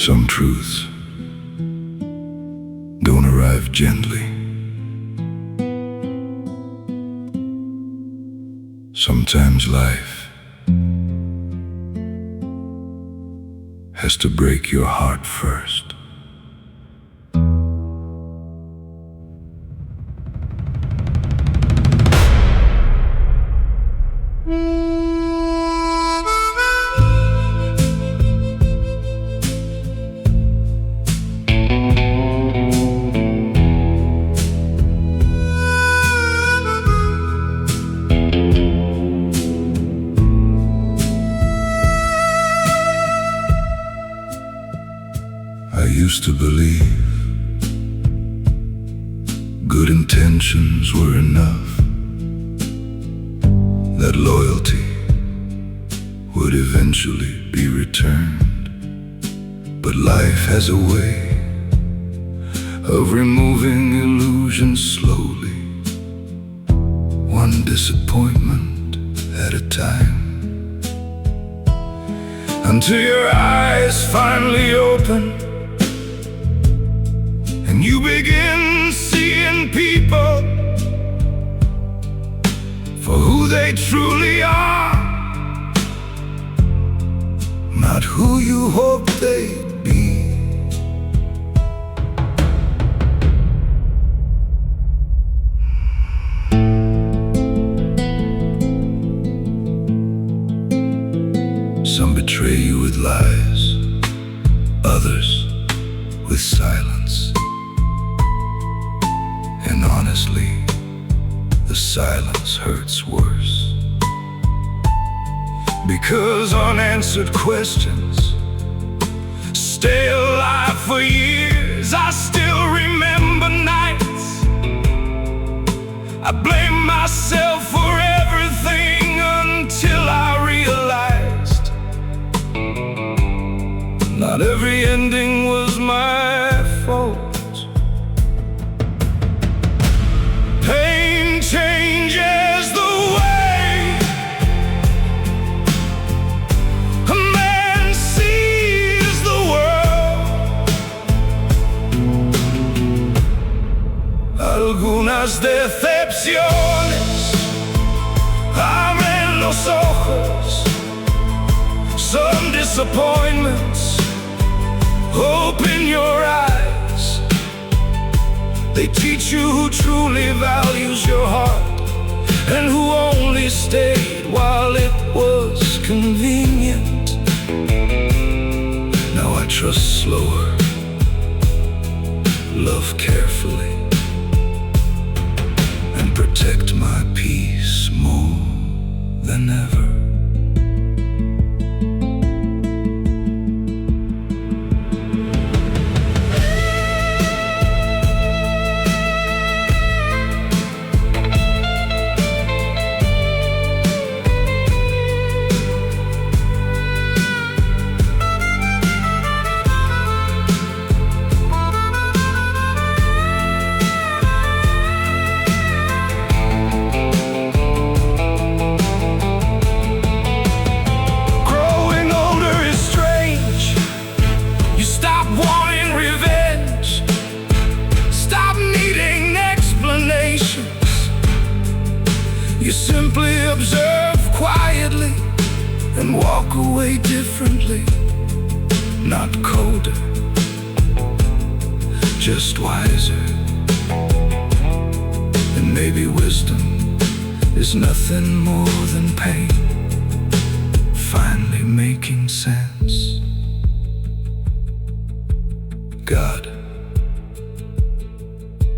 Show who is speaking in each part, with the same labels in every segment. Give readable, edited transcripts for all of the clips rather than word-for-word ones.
Speaker 1: Some truths don't arrive gently. Sometimes life has to break your heart first. I used to believe good intentions were enough, that loyalty would eventually be returned. But life has a way of removing illusions slowly, one disappointment at a time, until your eyes finally open and you begin seeing people for who they truly are, not who you hoped they'd be. Some betray you with lies, others with silence. And honestly, the silence hurts worse, because unanswered questions stay alive for years. I still remember nights I blame myself for everything, until I realized not every ending was my fault. Pain changes the way a man sees the world. Algunas decepciones abren los ojos. Some disappointments open your eyes. They teach you who truly values your heart, and who only stayed while it was convenient. Now I trust slower, love carefully, and protect my peace more than ever. You simply observe quietly and walk away differently. Not colder, just wiser. And maybe wisdom is nothing more than pain finally making sense. God,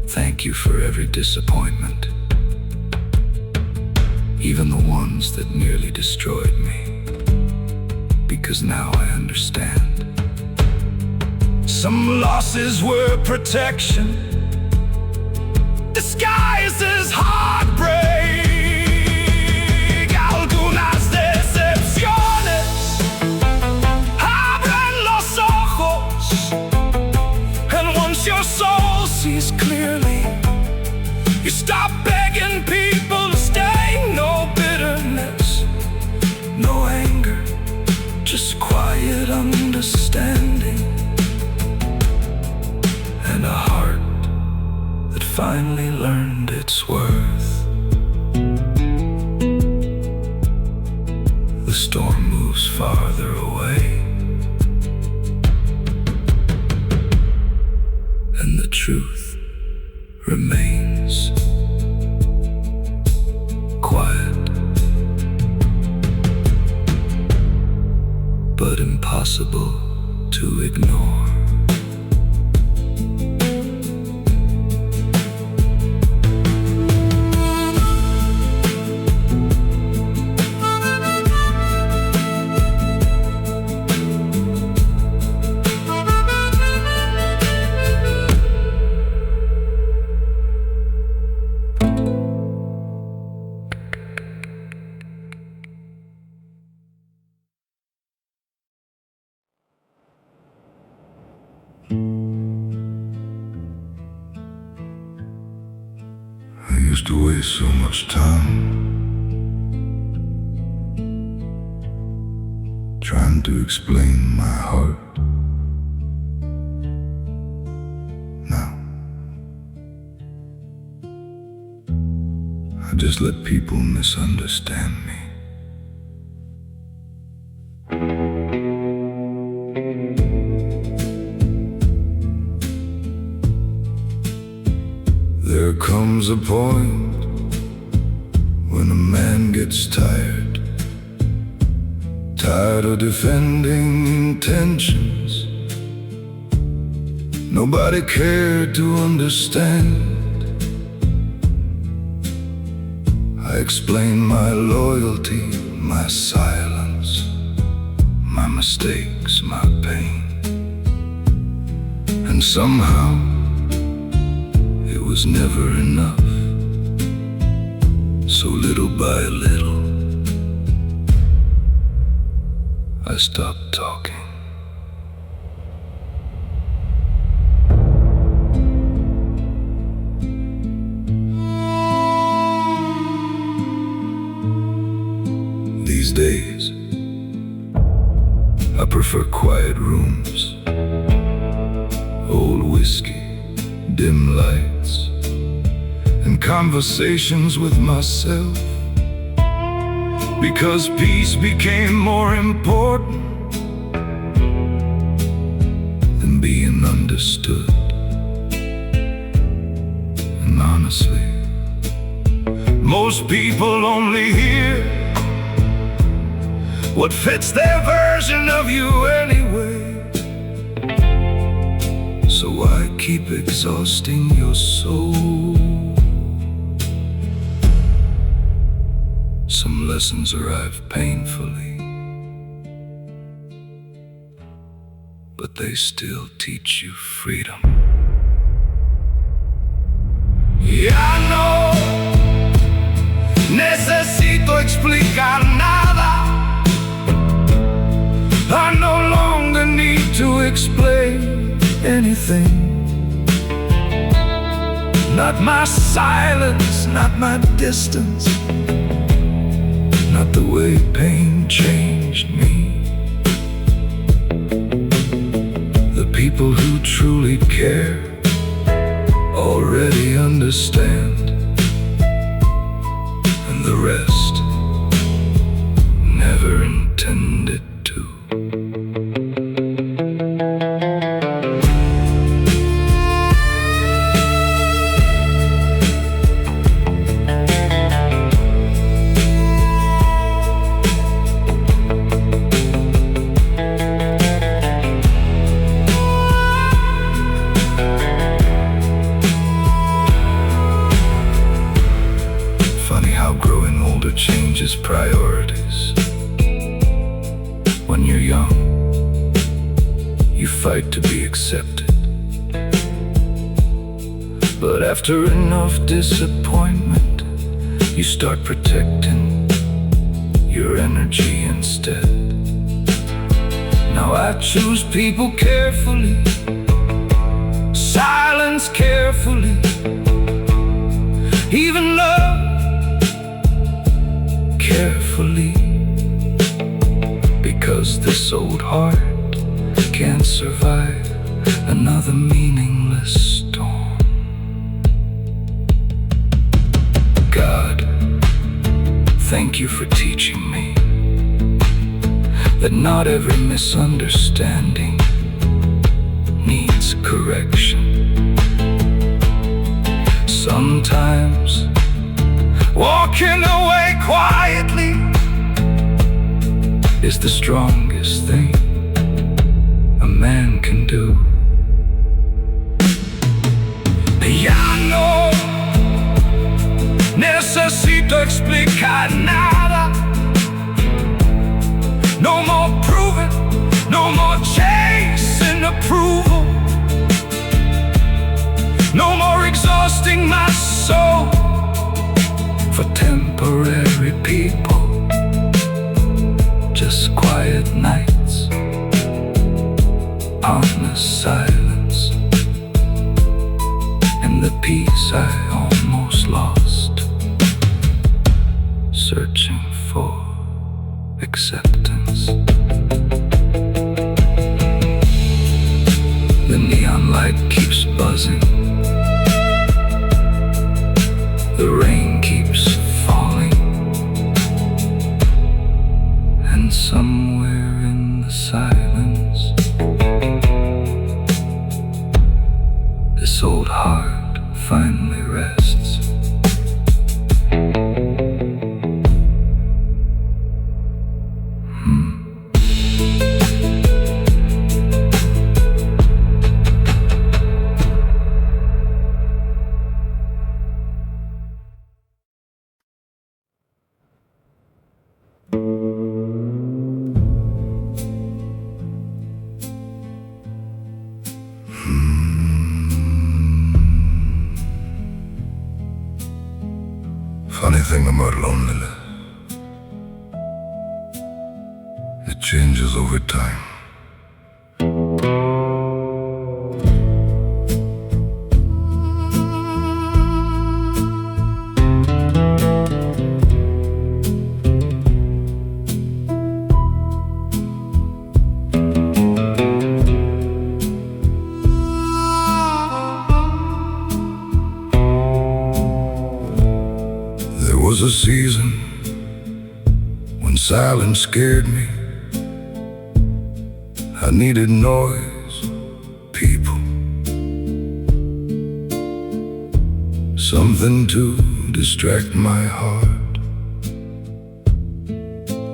Speaker 1: thank you for every disappointment, even the ones that nearly destroyed me, because now I understand. Some losses were protection disguised as heartbreak. Algunas decepciones abren los ojos, and once your soul sees clearly, you stop begging people to stay. No bitterness, no anger, just quiet understanding. finally learned its worth. The storm moves farther away, and the truth remains quiet, but impossible to ignore.
Speaker 2: I used to waste so much time trying to explain my heart. Now I just let people misunderstand me. There comes a point when a man gets tired of defending intentions nobody cared to understand. I explain my loyalty, my silence, my mistakes, my pain, and somehow it was never enough. So little by little I stopped talking. These days I prefer quiet rooms, old whiskey, dim lights, and conversations with myself, because peace became more important than being understood. And honestly, most people only hear what fits their version of you anyway. So why keep exhausting your soul? Some lessons arrive painfully, but they still teach you freedom. Ya no necesito explicar nada. I no longer need to explain anything. Not my silence, not my distance, not the way pain changed me. The people who truly care already understand, and the rest never intended to. Changes priorities. When you're young, you fight to be accepted, but after enough disappointment, you start protecting your energy instead. Now I choose people carefully, silence carefully, even love carefully, because this old heart can't survive another meaningless storm.
Speaker 1: Thank you for teaching me that not every misunderstanding needs correction. Sometimes walking away quietly is the strongest thing a man can do. Ya no necesito explicar nada. No more proving, no more chasing approval. No more exhausting my soul for temporary people. Just quiet nights, honest silence, and the peace I almost lost, searching for acceptance. The neon light keeps buzzing. The rain keeps falling. And somewhere in the silence, this old heart finally rests.
Speaker 2: Funny thing about loneliness, it changes over time. There was a season when silence scared me. I needed noise, people, something to distract my heart.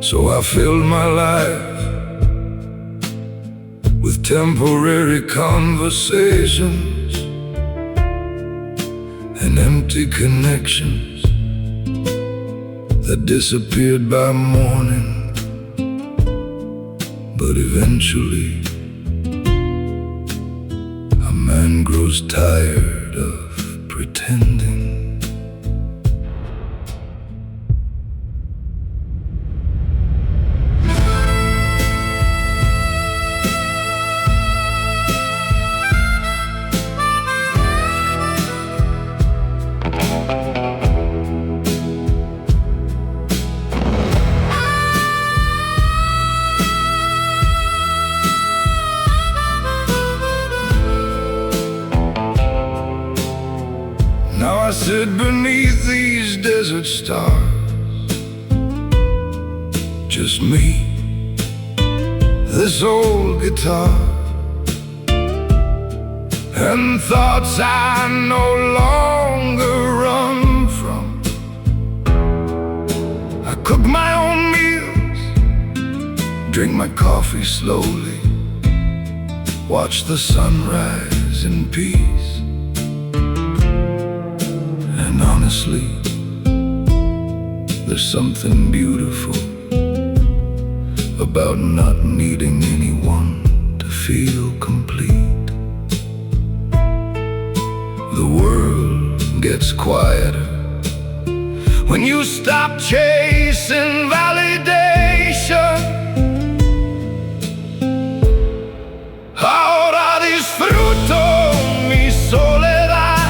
Speaker 2: So I filled my life with temporary conversations and empty connections that disappeared by morning. But eventually, a man grows tired of pretending. Now I sit beneath these desert stars, just me, this old guitar, and thoughts I no longer run from. I cook my own meals, drink my coffee slowly, watch the sunrise in peace. And honestly, there's something beautiful about not needing anyone to feel complete. The world gets quieter when you stop chasing validation. Ahora disfruto mi soledad.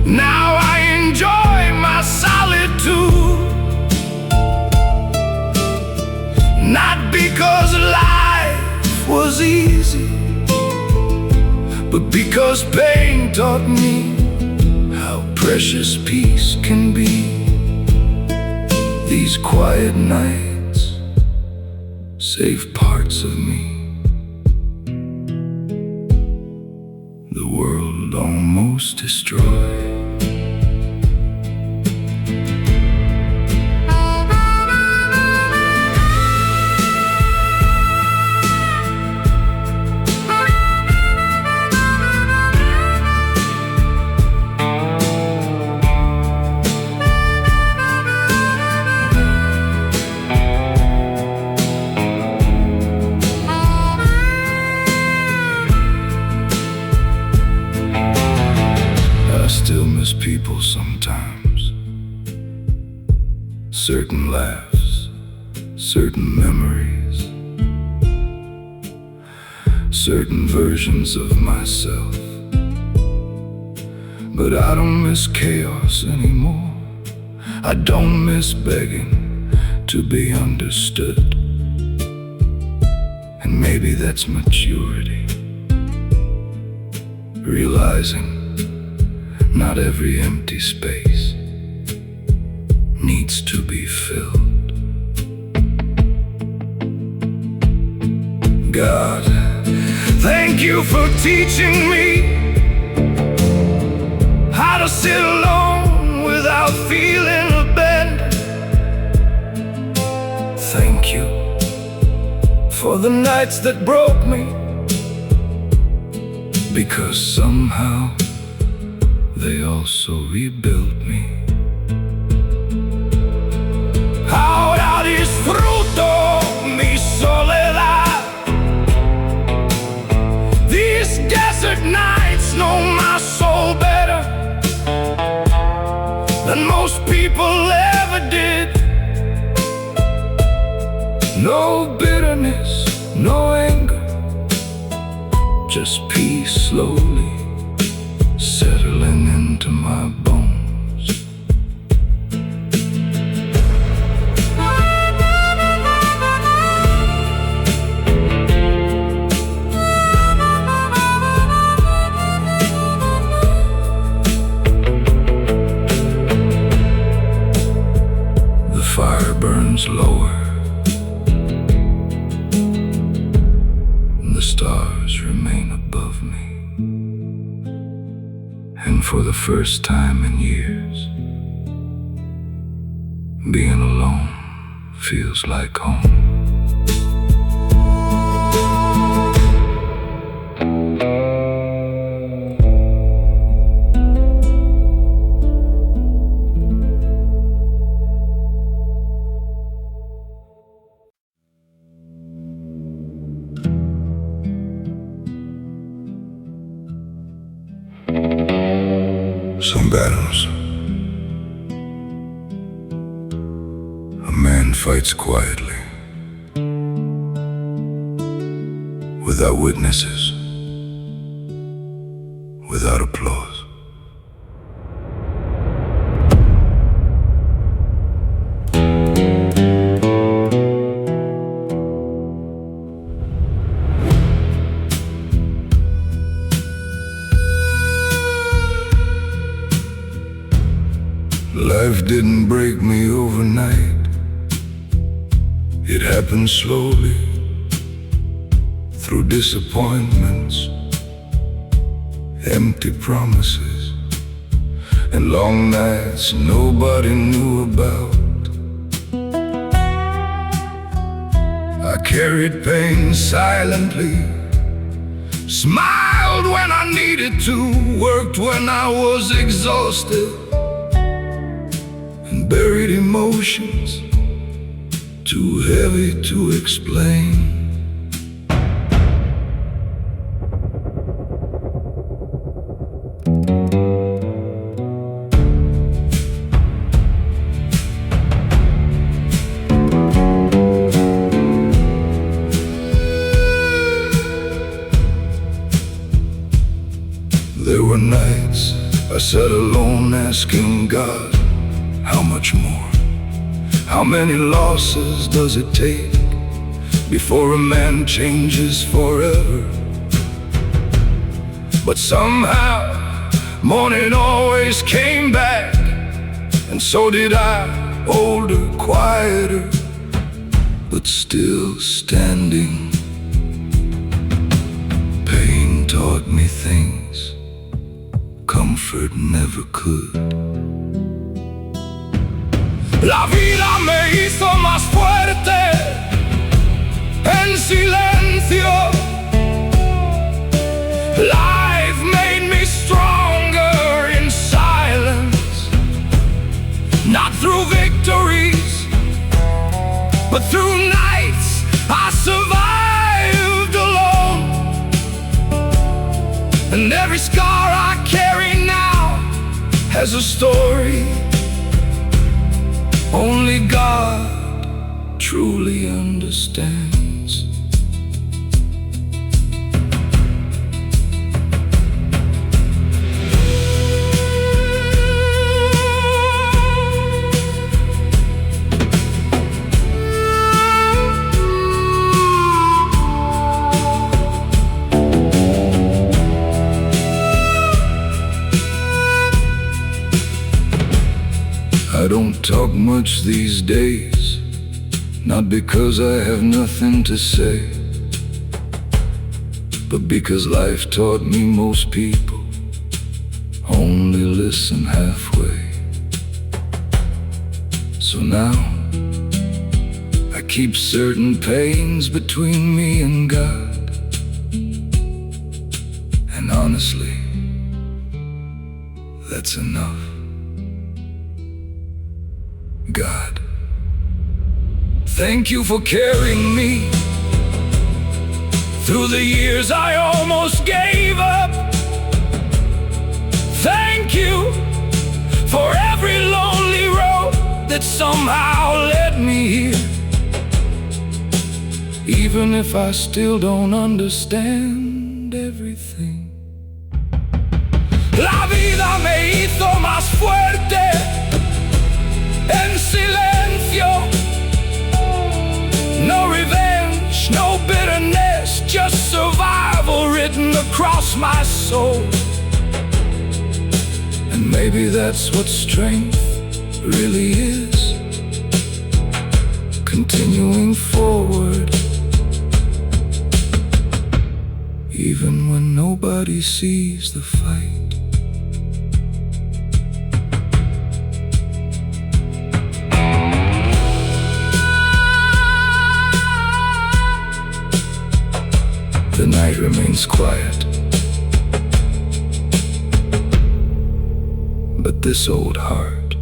Speaker 2: Now I enjoy my solitude. Not because life was easy, but because pain taught me how precious peace can be. These quiet nights save parts of me. The world almost destroyed. People sometimes, certain laughs, certain memories, certain versions of myself. But I don't miss chaos anymore. I don't miss begging to be understood. And maybe that's maturity, realizing not every empty space needs to be filled. God, thank you for teaching me how to sit alone without feeling abandoned. Thank you for the nights that broke me, because somehow they also rebuilt me. Ahora disfruto mi soledad. These desert nights know my soul better than most people ever did. No bitterness, no anger, just peace slowly settling into my bones. The fire burns lower, and the stars remain above me. And for the first time in years, being alone feels like home. Some battles a man fights quietly, without witnesses, without applause. Life didn't break me overnight. It happened slowly, through disappointments, empty promises, and long nights nobody knew about. I carried pain silently, smiled when I needed to, worked when I was exhausted, buried emotions too heavy to explain. There were nights I sat alone asking God, how much more? How many losses does it take before a man changes forever? But somehow morning always came back, and so did I older, quieter, but still standing. Pain taught me things comfort never could. La vida me hizo más fuerte en silencio. Life made me stronger in silence. Not through victories, but through nights I survived alone. And every scar I carry now has a story only God truly understands. I don't talk much these days, not because I have nothing to say, but because life taught me most people only listen halfway. So now I keep certain pains between me and God, and honestly, that's enough. God, thank you for carrying me through the years I almost gave up. Thank you for every lonely road that somehow led me here. Even if I still don't understand everything. La vida me hizo más fuerte en silencio. No revenge, no bitterness, just survival written across my soul. And maybe that's what strength really is, continuing forward, even when nobody sees the fight. The night remains quiet, but this old heart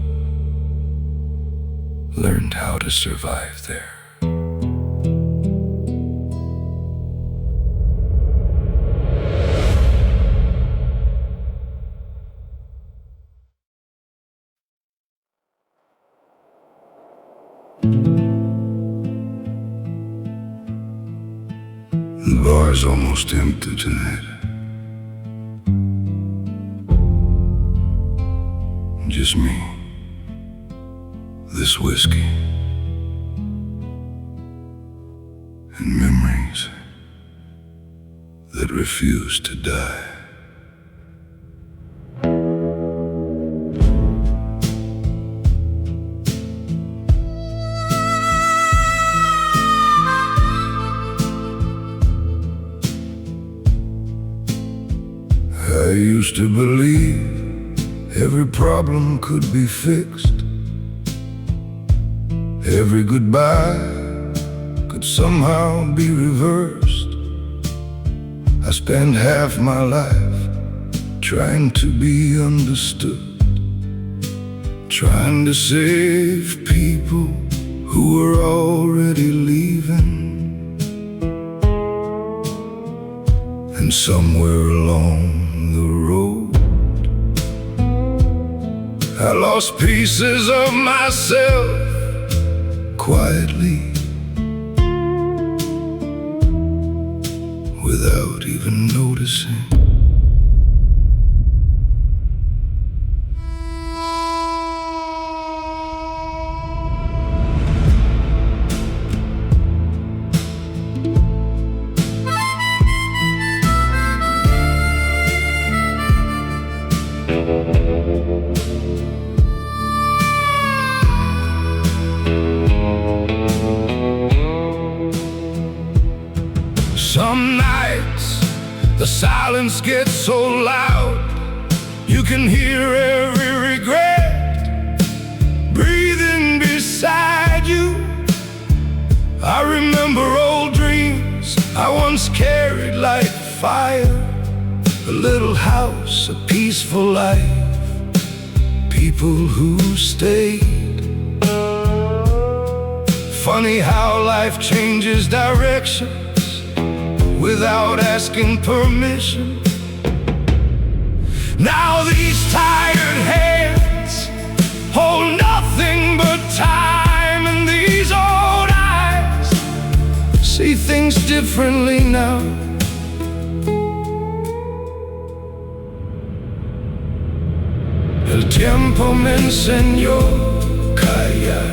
Speaker 2: learned how to survive there. The bar's almost empty tonight. Just me, this whiskey, and memories that refuse to die. I used to believe every problem could be fixed. Every goodbye could somehow be reversed. I spent half my life trying to be understood, trying to save people who were already leaving. And somewhere along the road, I lost pieces of myself quietly, without even noticing. silence gets so loud, you can hear every regret breathing beside you. I remember old dreams I once carried like fire. A little house, a peaceful life, people who stayed. Funny how life changes directions without asking permission. Now these tired hands hold nothing but time, and these old eyes see things differently now. El tiempo me enseñó callar.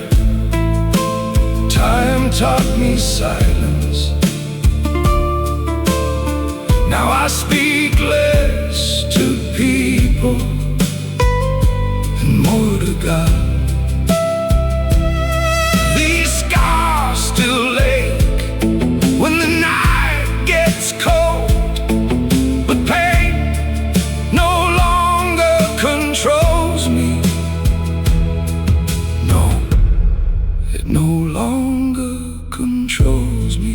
Speaker 2: Time taught me silence. Now I speak less to people and more to God. These scars still ache when the night gets cold, but pain no longer controls me. No, it no longer controls me.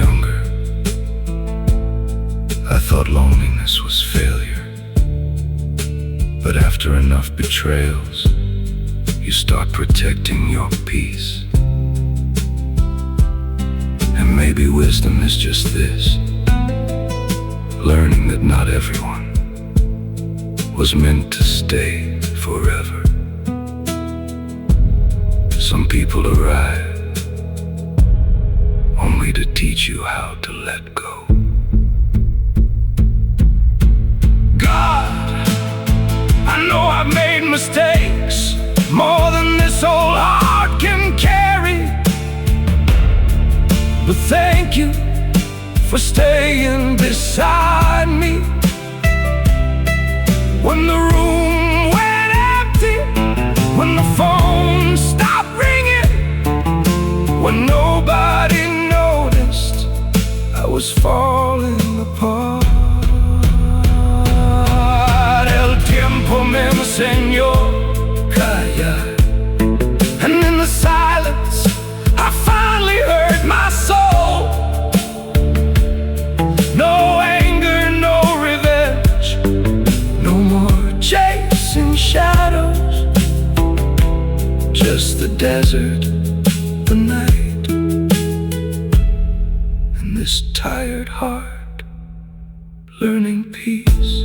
Speaker 2: Younger, I thought loneliness was failure. But after enough betrayals, you start protecting your peace. And maybe wisdom is just this: learning that not everyone was meant to stay forever. Some people arrive only to teach you how to let go. God, I know I've made mistakes, more than this old heart can carry. But thank you for staying beside me when the room went empty, when the phone stopped ringing, when nobody I was falling apart. El tiempo me enseñó callar, and in the silence I finally heard my soul. No anger, no revenge, no more chasing shadows, just the desert, the night, this tired heart learning peace.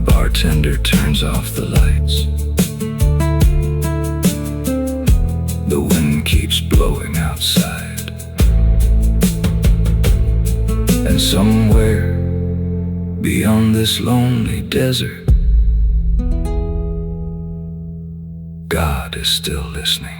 Speaker 2: Bartender turns off the lights. The wind keeps blowing outside, and somewhere beyond this lonely desert, God is still listening.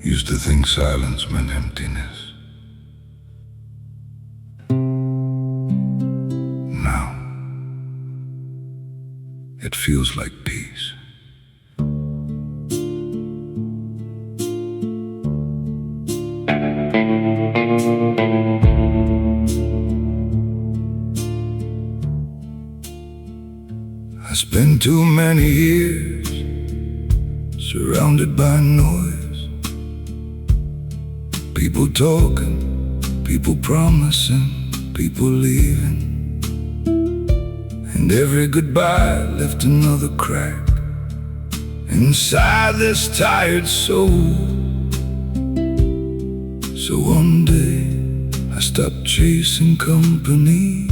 Speaker 2: Used to think silence meant emptiness. Now, it feels like peace. I spent too many years surrounded by noise. People talking, people promising, people leaving, and every goodbye left another crack inside this tired soul. So one day I stopped chasing company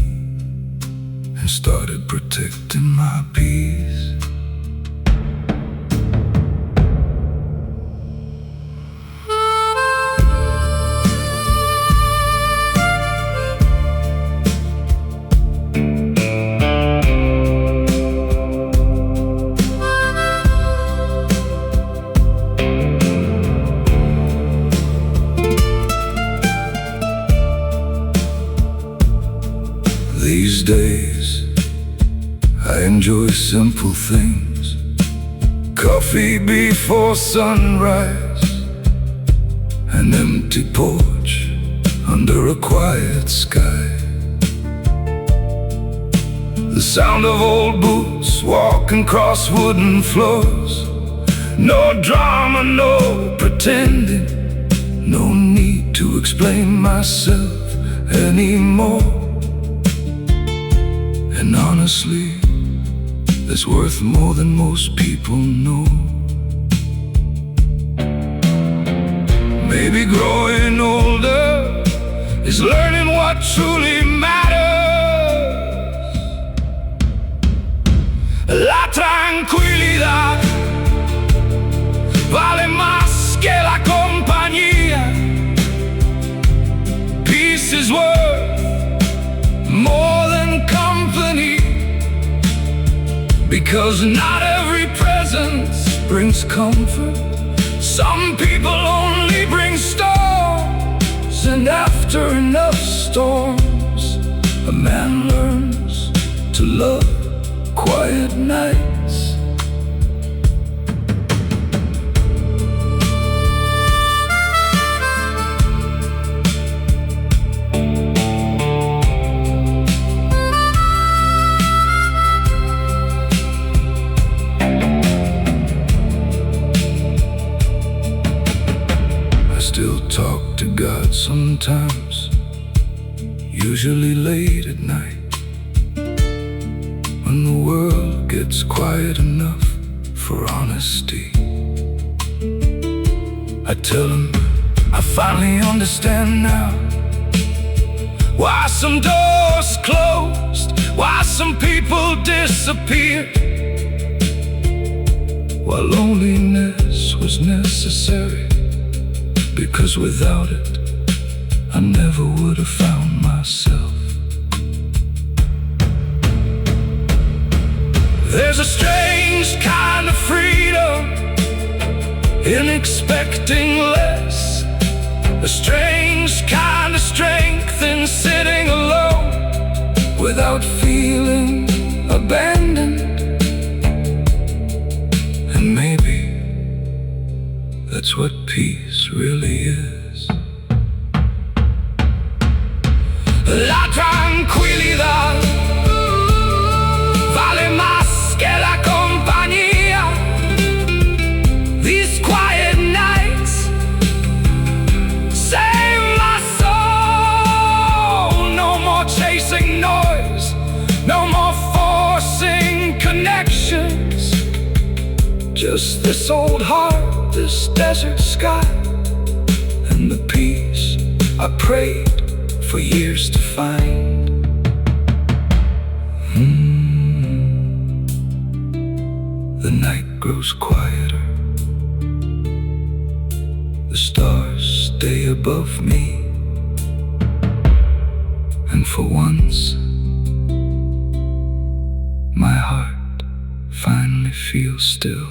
Speaker 2: and started protecting my peace. These days, I enjoy simple things. Coffee before sunrise, an empty porch under a quiet sky, the sound of old boots walking across wooden floors. No drama, no pretending, no need to explain myself anymore. And honestly, that's worth more than most people know. Maybe growing older is learning what truly matters. La tranquilidad vale más que la compañía. Peace is worth more than company, because not every presence brings comfort. Some people only bring storms, and after enough storms, a man learns to love quiet nights. Still talk to God sometimes, usually late at night, when the world gets quiet enough for honesty. I tell him I finally understand now why some doors closed, why some people disappeared, why loneliness was necessary. Because without it, I never would have found myself. There's a strange kind of freedom in expecting less, a strange kind of strength in sitting alone without feeling abandoned. And maybe that's what peace really is. La tranquilidad vale más que la compañía. These quiet nights save my soul. No more chasing noise, no more forcing connections. Just this old heart, this desert sky, and the peace I prayed for years to find. The night grows quieter, the stars stay above me, and for once my heart finally feels still.